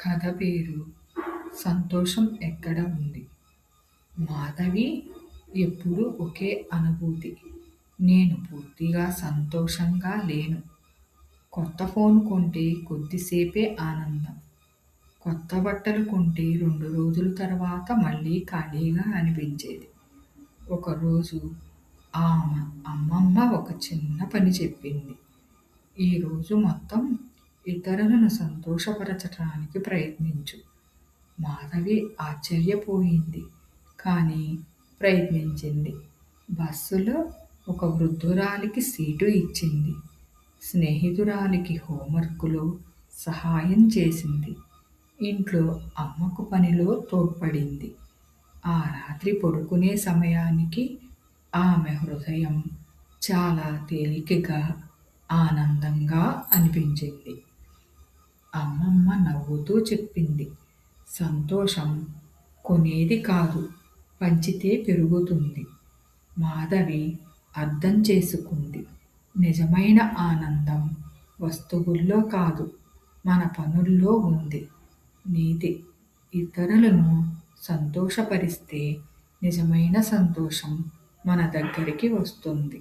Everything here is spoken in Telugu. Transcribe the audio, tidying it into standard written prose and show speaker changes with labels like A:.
A: కథ పేరు సంతోషం ఎక్కడ ఉంది. మాధవి ఎప్పుడూ ఒకే అనుభూతి. నేను పూర్తిగా సంతోషంగా లేను. కొత్త ఫోన్ కొంటే కొద్దిసేపే ఆనందం. కొత్త బట్టలు కొంటే 2 రోజుల తర్వాత మళ్ళీ ఖాళీగా అనిపించేది. ఒకరోజు అమ్మమ్మ ఒక చిన్న పని చెప్పింది. ఈరోజు మొత్తం ఇతరులను సంతోషపరచటానికి ప్రయత్నించు. మాధవి ఆశ్చర్యపోయింది, కానీ ప్రయత్నించింది. బస్సులో ఒక వృద్ధురాలికి సీటు ఇచ్చింది. స్నేహితురాలికి హోంవర్క్లో సహాయం చేసింది. ఇంట్లో అమ్మకు పనిలో తోడ్పడింది. ఆ రాత్రి పడుకునే సమయానికి ఆమె హృదయం చాలా తేలికగా, ఆనందంగా అనిపించింది. అమ్మమ్మ నవ్వుతూ చెప్పింది, సంతోషం కొనేది కాదు, పంచితే పెరుగుతుంది. మాధవి అర్థం చేసుకుంది. నిజమైన ఆనందం వస్తువుల్లో కాదు, మన పనుల్లో ఉంది. నీతి: ఇతరులను సంతోషపరిస్తే నిజమైన సంతోషం మన దగ్గరికి వస్తుంది.